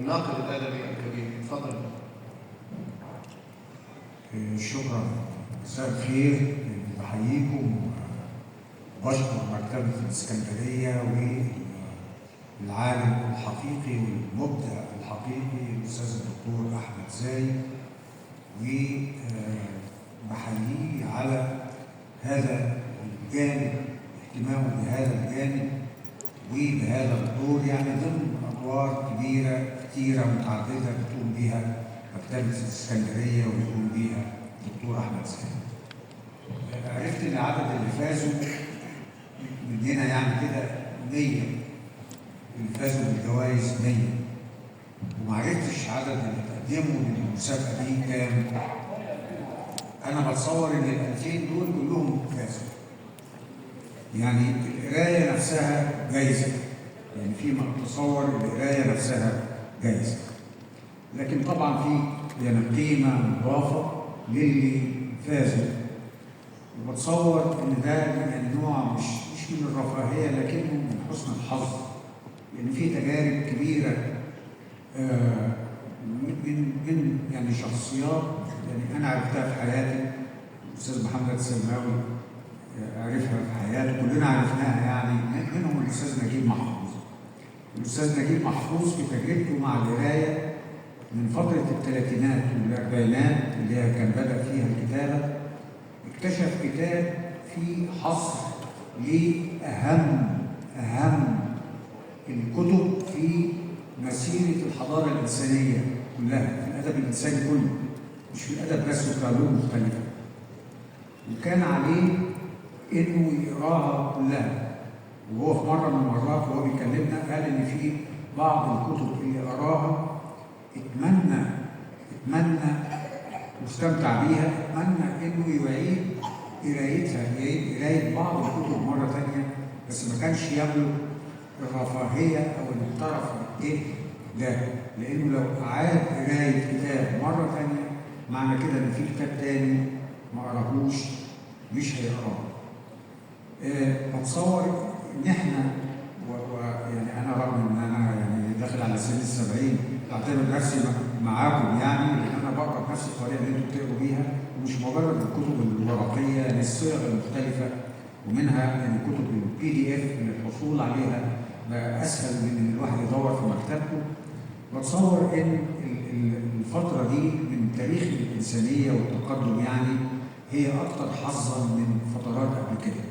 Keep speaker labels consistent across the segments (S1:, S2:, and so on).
S1: الناقد الادبي الكبير. اتفضل.
S2: شكرا. مساء الخير. بحييكم وبشكر مكتبة الإسكندرية والعالم الحقيقي والمبدع الحقيقي الأستاذ الدكتور أحمد زايد، وبحييه على هذا الجانب، اهتمامه بهذا الجانب وبهذا الدور، يعني ضمن أدوار كتيرة متعددة بتقوم بها مكتبة الإسكندرية وبيقوم بيها الدكتور أحمد زايد. عرفت إن العدد اللي فازوا مننا يعني كده 100 اللي فازوا بالجوائز 100، وما عرفتش عدد اللي تقدموا للمسابقة دي كام. أنا بتصور إن ال 2000 دول كلهم فازوا. يعني القراية نفسها جايزة، يعني في متصور القراية نفسها جايزة، لكن طبعا في يعني قيمة مضافة للي فازوا. وبتصور إن ده يعني نوع مش من الرفاهية لكنه من حسن الحظ، لأن في تجارب كبيرة من يعني شخصيات يعني أنا عرفتها في حياتي. الأستاذ محمد السلماوي عرفها في حياته، كلنا عرفناها، يعني منهم الأستاذ نجيب محفوظ. الأستاذ نجيب محفوظ في تجربته مع القراية من فترة الثلاثينات والأربعينات اللي هي كان بدأ فيها الكتابة، اكتشف كتاب فيه حصر لأهم الكتب في مسيرة الحضارة الإنسانية كلها، في الأدب الإنساني كله، مش في الأدب بس، وفي علوم مختلفة. وكان عليه إنه يقراها كلها. وهو في مرة من المرات وهو بيكلمنا قال إن في بعض الكتب اللي قراها اتمنى واستمتع بيها، اتمنى إنه يعيد قرايتها، يعيد قراية بعض الكتب مرة تانية، بس ما كانش يملك الرفاهية أو الطرف إيه ده، لأنه لو أعاد قراية كتاب مرة تانية معنى كده إن في كتاب تاني ما قراهوش مش هيقراه. بتصور إن إحنا يعني أنا رغم إن أنا يعني داخل على سن ال70 بعتبر نفسي معاكم، يعني لأن أنا بقرا بنفس الطريقة اللي أنتم بتقروا بيها، ومش مجرد الكتب الورقية للصيغ المختلفة، ومنها يعني كتب PDF اللي الحصول عليها بقى أسهل من إن الواحد يدور في مكتبته. بتصور إن الفترة دي من تاريخ الإنسانية والتقدم يعني هي أكثر حظاً من فترات قبل كده.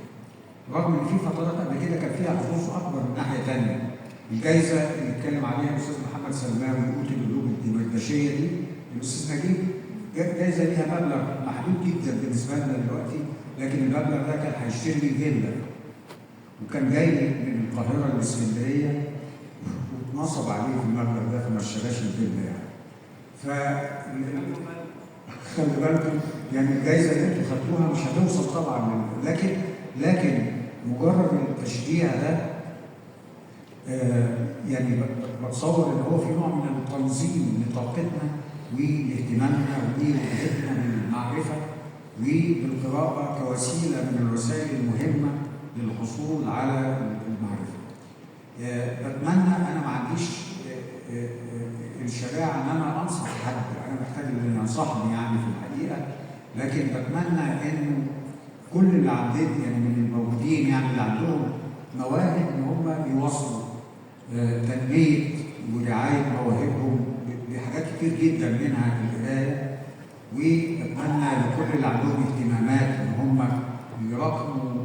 S2: رغم إن في فترات قبل كده كان فيها حظوظ أكبر من ناحية تانية. الجائزة اللي اتكلم عليها الأستاذ محمد سلماوي أوتي بالعلوم الدمردشية دي، الأستاذ نجيب جائزة ليها مبلغ محدود جدا بالنسبة لنا دلوقتي، لكن المبلغ ده كان هيشتري لي فيلا، وكان جاي من القاهرة للإسكندرية واتنصب عليه في المبلغ ده، فما اشتراش الفيلا يعني. خلي بالكم يعني الجائزة اللي انتوا خدتوها مش هتوصل طبعا، لكن مجرد التشجيع ده يعني بتصور ان هو في نوع من التنظيم لطاقتنا واهتمامنا ووجهتنا بالمعرفة وبالقراءة كوسيلة من الوسائل المهمة للحصول على المعرفة. بتمنى، أنا ما عنديش الشجاعة إن أنا أنصح حد، أنا محتاج اللي ينصحني يعني في الحقيقة، لكن بتمنى إنه كل اللي عندنا يعني من الموجودين يعني اللي عندهم مواهب إن هم يواصلوا تنمية ورعاية مواهبهم بحاجات كتير جدا منها القراية. وبتمنى لكل اللي عندهم اهتمامات إن هم يراقبوا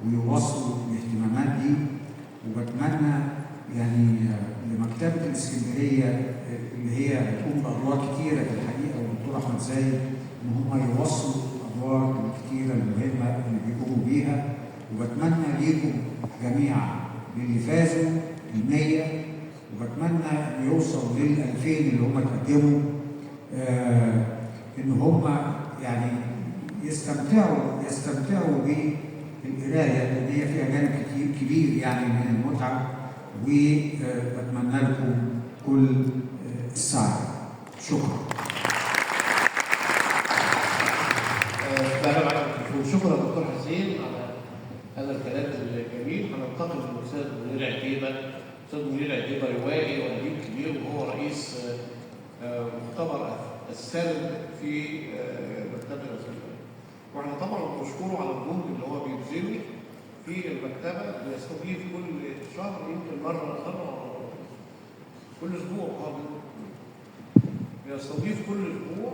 S2: ويواصلوا الاهتمامات دي. وبتمنى يعني لمكتبة الإسكندرية اللي هي بتقوم بأدوار كتيرة في الحقيقة، والدكتور أحمد زايد، إن هم يوصلوا الأدوار الكتيرة المهمة اللي بيقوموا بيها. وبتمنى ليكم جميعا، للي فازوا 100، وبتمنى إن يوصل لل2000 اللي هم تقدموا، إن هم يعني يستمتعوا بالقراية، لأن هي فيها جانب كبير يعني من المتعة. وبتمنى لكم كل السعادة. شكرا.
S1: شكرا دكتور حسين على هذا الكلام الجميل. هننتقل للاستاذ منير عتيبة. الاستاذ منير عتيبة روائي واديب كبير، وهو رئيس يعتبر السرد في مكتبة الاسكندريه. واحنا طبعا بنشكره على الجهد اللي هو بيبذله في المكتبه، بيستضيف كل شهر يمكن مره كل اسبوع، بيستضيف كل اسبوع